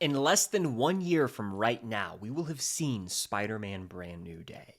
In less than 1 year from right now, we will have seen Spider-Man Brand New Day.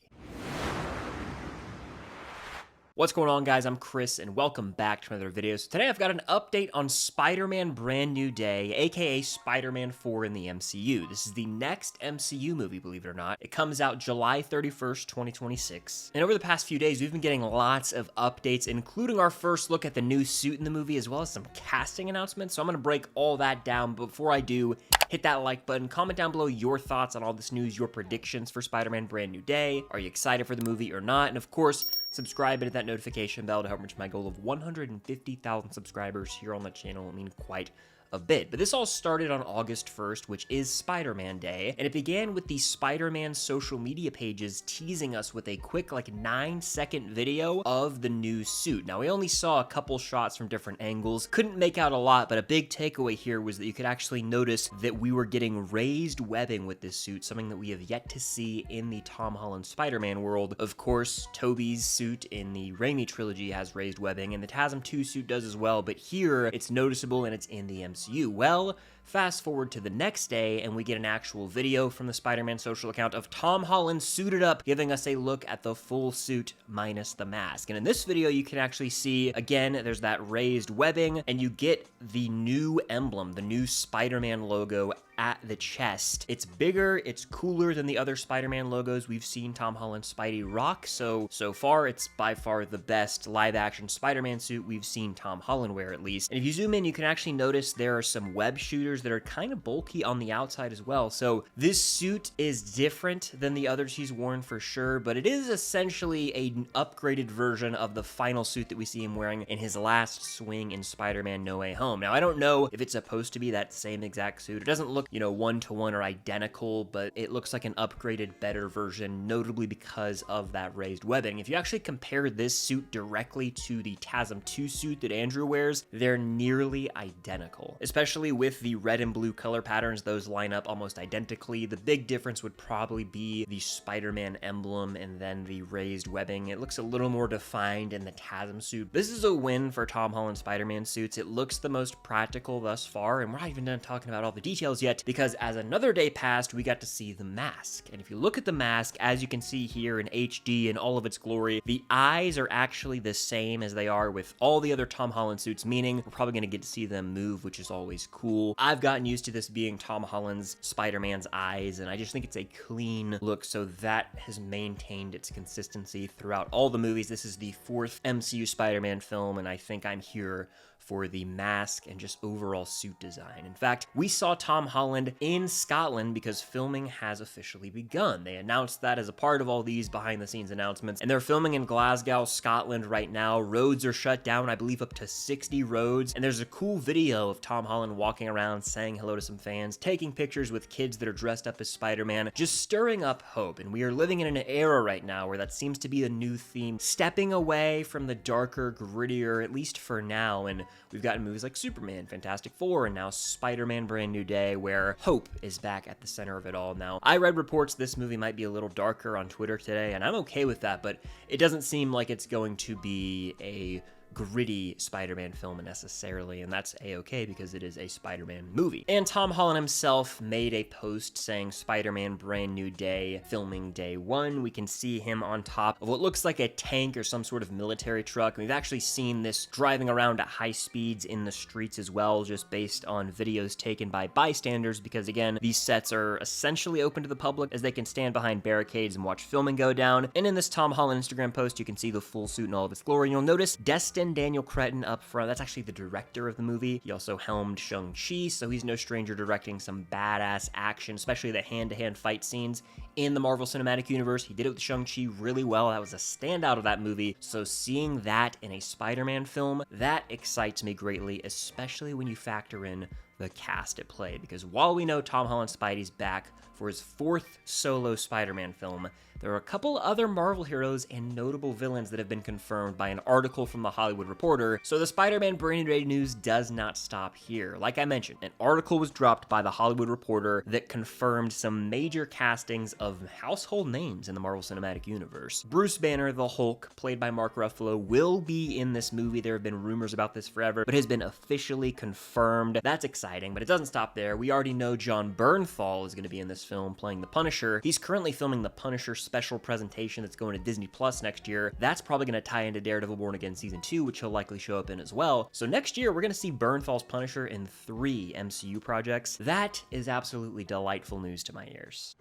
What's going on, guys? I'm Chris, and welcome back to another video. So today I've got an update on Spider-Man Brand New Day, aka Spider-Man 4 in the MCU. This is the next MCU movie, believe it or not. It comes out July 31st, 2026. And over the past few days, we've been getting lots of updates, including our first look at the new suit in the movie, as well as some casting announcements. So I'm going to break all that down, but before I do, hit that like button, comment down below your thoughts on all this news, your predictions for Spider-Man Brand New Day. Are you excited for the movie or not? And of course, subscribe and hit that notification bell to help reach my goal of 150,000 subscribers here on the channel. I mean, quite a bit. But this all started on August 1st, which is Spider-Man Day, and it began with the Spider-Man social media pages teasing us with a quick, like, 9-second video of the new suit. Now, we only saw a couple shots from different angles, couldn't make out a lot, but a big takeaway here was that you could actually notice that we were getting raised webbing with this suit, something that we have yet to see in the Tom Holland Spider-Man world. Of course, Tobey's suit in the Raimi trilogy has raised webbing, and the TASM 2 suit does as well, but here it's noticeable and it's in the MCU. Well, fast forward to the next day, and we get an actual video from the Spider-Man social account of Tom Holland suited up, giving us a look at the full suit minus the mask. And in this video, you can actually see, again, there's that raised webbing, and you get the new emblem, the new Spider-Man logo at the chest. It's bigger, it's cooler than the other Spider-Man logos we've seen Tom Holland Spidey rock, so far it's by far the best live-action Spider-Man suit we've seen Tom Holland wear, at least. And if you zoom in, you can actually notice there are some web shooters that are kind of bulky on the outside as well, so this suit is different than the others he's worn for sure, but it is essentially an upgraded version of the final suit that we see him wearing in his last swing in Spider-Man No Way Home. Now, I don't know if it's supposed to be that same exact suit. It doesn't look, you know, one-to-one or identical, but it looks like an upgraded, better version, notably because of that raised webbing. If you actually compare this suit directly to the TASM 2 suit that Andrew wears, they're nearly identical. Especially with the red and blue color patterns, those line up almost identically. The big difference would probably be the Spider-Man emblem and then the raised webbing. It looks a little more defined in the TASM suit. This is a win for Tom Holland Spider-Man suits. It looks the most practical thus far, and we're not even done talking about all the details yet, because as another day passed, we got to see the mask. And if you look at the mask, as you can see here in HD in all of its glory, the eyes are actually the same as they are with all the other Tom Holland suits, meaning we're probably going to get to see them move, which is always cool. I've gotten used to this being Tom Holland's Spider-Man's eyes, and I just think it's a clean look, so that has maintained its consistency throughout all the movies. This is the 4th MCU Spider-Man film, and I think I'm here for the mask and just overall suit design. In fact, we saw Tom Holland in Scotland because filming has officially begun. They announced that as a part of all these behind-the-scenes announcements, and they're filming in Glasgow, Scotland right now. Roads are shut down, I believe up to 60 roads, and there's a cool video of Tom Holland walking around saying hello to some fans, taking pictures with kids that are dressed up as Spider-Man, just stirring up hope. And we are living in an era right now where that seems to be a new theme, stepping away from the darker, grittier, at least for now, and we've gotten movies like Superman, Fantastic Four, and now Spider-Man Brand New Day, where hope is back at the center of it all. Now, I read reports this movie might be a little darker on Twitter today, and I'm okay with that, but it doesn't seem like it's going to be a gritty Spider-Man film necessarily, and that's a-okay because it is a Spider-Man movie. And Tom Holland himself made a post saying Spider-Man Brand New Day, filming day 1. We can see him on top of what looks like a tank or some sort of military truck. We've actually seen this driving around at high speeds in the streets as well, just based on videos taken by bystanders, because again, these sets are essentially open to the public as they can stand behind barricades and watch filming go down. And in this Tom Holland Instagram post, you can see the full suit in all of its glory. You'll notice Destin Daniel Cretton up front. That's actually the director of the movie. He also helmed Shang-Chi, so he's no stranger directing some badass action, especially the hand-to-hand fight scenes in the Marvel Cinematic Universe. He did it with Shang-Chi really well. That was a standout of that movie. So seeing that in a Spider-Man film, that excites me greatly, especially when you factor in the cast at play, because while we know Tom Holland Spidey's back for his 4th solo Spider-Man film, there are a couple other Marvel heroes and notable villains that have been confirmed by an article from The Hollywood Reporter, so the Spider-Man Brand New Day news does not stop here. Like I mentioned, an article was dropped by The Hollywood Reporter that confirmed some major castings of household names in the Marvel Cinematic Universe. Bruce Banner, the Hulk, played by Mark Ruffalo, will be in this movie. There have been rumors about this forever, but has been officially confirmed. That's exciting, but it doesn't stop there. We already know John Bernthal is going to be in this film playing the Punisher. He's currently filming the Punisher special presentation that's going to Disney Plus next year. That's probably going to tie into Daredevil Born Again Season 2, which he'll likely show up in as well. So next year, we're going to see Bernthal's Punisher in 3 MCU projects. That is absolutely delightful news to my ears.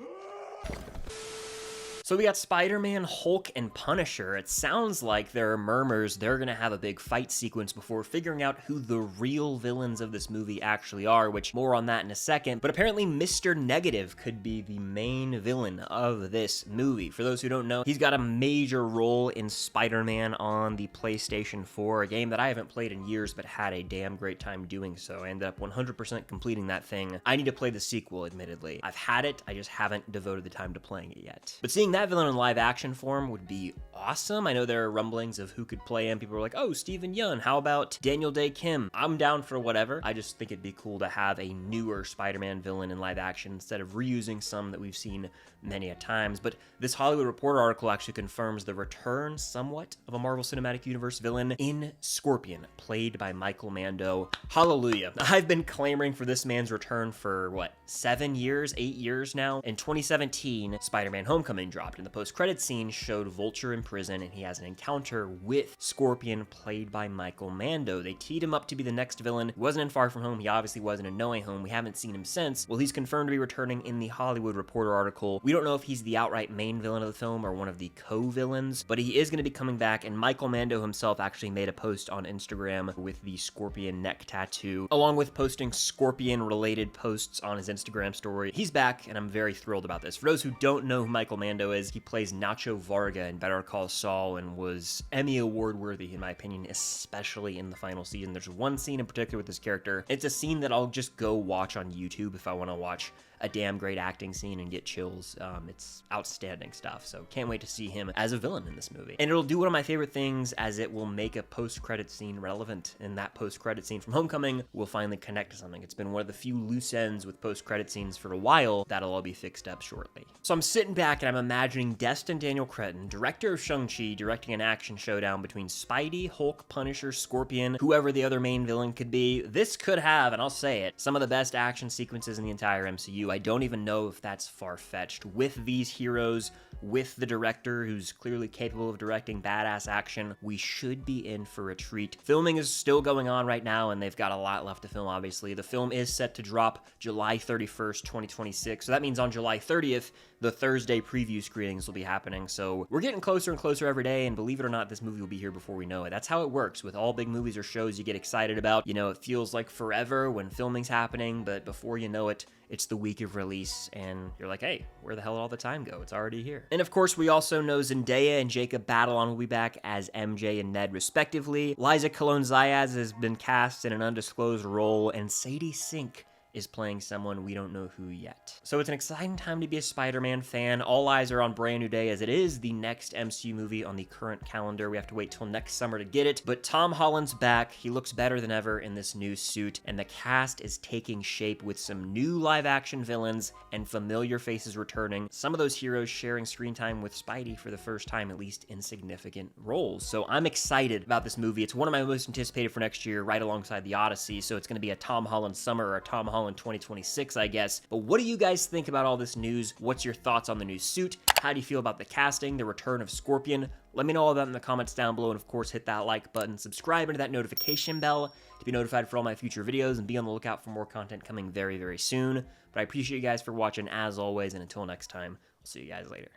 So we got Spider-Man, Hulk, and Punisher. It sounds like there are murmurs they're gonna have a big fight sequence before figuring out who the real villains of this movie actually are, which more on that in a second. But apparently Mr. Negative could be the main villain of this movie. For those who don't know, he's got a major role in Spider-Man on the PlayStation 4, a game that I haven't played in years but had a damn great time doing so. I ended up 100% completing that thing. I need to play the sequel, admittedly. I've had it, I just haven't devoted the time to playing it yet. But seeing that villain in live action form would be awesome. I know there are rumblings of who could play him. People are like, oh, Steven Yeun, how about Daniel Day Kim? I'm down for whatever. I just think it'd be cool to have a newer Spider-Man villain in live action instead of reusing some that we've seen many a times. But this Hollywood Reporter article actually confirms the return somewhat of a Marvel Cinematic Universe villain in Scorpion, played by Michael Mando. Hallelujah. I've been clamoring for this man's return for, what, 7 years, 8 years now? In 2017, Spider-Man Homecoming dropped, and the post-credits scene showed Vulture in prison, and he has an encounter with Scorpion, played by Michael Mando. They teed him up to be the next villain. He wasn't in Far From Home. He obviously wasn't in No Way Home. We haven't seen him since. Well, he's confirmed to be returning in the Hollywood Reporter article. We don't know if he's the outright main villain of the film or one of the co-villains, but he is going to be coming back, and Michael Mando himself actually made a post on Instagram with the Scorpion neck tattoo, along with posting Scorpion-related posts on his Instagram story. He's back, and I'm very thrilled about this. For those who don't know who Michael Mando is, he plays Nacho Varga in Better Call Saul and was Emmy Award worthy, in my opinion, especially in the final season. There's one scene in particular with this character. It's a scene that I'll just go watch on YouTube if I want to watch a damn great acting scene and get chills. It's outstanding stuff, so can't wait to see him as a villain in this movie. And it'll do one of my favorite things, as it will make a post-credit scene relevant, and that post-credit scene from Homecoming will finally connect to something. It's been one of the few loose ends with post-credit scenes for a while. That'll all be fixed up shortly. So I'm sitting back and I'm imagining Destin Daniel Cretton, director of Shang-Chi, directing an action showdown between Spidey, Hulk, Punisher, Scorpion, whoever the other main villain could be. This could have, and I'll say it, some of the best action sequences in the entire MCU. I don't even know if that's far-fetched. With these heroes, with the director who's clearly capable of directing badass action, we should be in for a treat. Filming is still going on right now, and they've got a lot left to film, obviously. The film is set to drop July 31st, 2026, so that means on July 30th, the Thursday preview screenings will be happening, so we're getting closer and closer every day, and believe it or not, this movie will be here before we know it. That's how it works with all big movies or shows you get excited about. You know, it feels like forever when filming's happening, but before you know it, it's the week of release, and you're like, hey, where the hell did all the time go? It's already here. And of course, we also know Zendaya and Jacob Batalon will be back as MJ and Ned, respectively. Liza Colón-Zayas has been cast in an undisclosed role, and Sadie Sink is playing someone we don't know who yet. So it's an exciting time to be a Spider-Man fan. All eyes are on Brand New Day, as it is the next MCU movie on the current calendar. We have to wait till next summer to get it, but Tom Holland's back. He looks better than ever in this new suit, and the cast is taking shape with some new live-action villains and familiar faces returning. Some of those heroes sharing screen time with Spidey for the first time, at least in significant roles. So I'm excited about this movie. It's one of my most anticipated for next year, right alongside The Odyssey, so it's going to be a Tom Holland summer or a Tom Holland 2026, I guess. But what do you guys think about all this news? What's your thoughts on the new suit? How do you feel about the casting, the return of Scorpion? Let me know all that in the comments down below, and of course, hit that like button, subscribe, and that notification bell to be notified for all my future videos, and be on the lookout for more content coming very, very soon. But I appreciate you guys for watching, as always, and until next time, I'll see you guys later.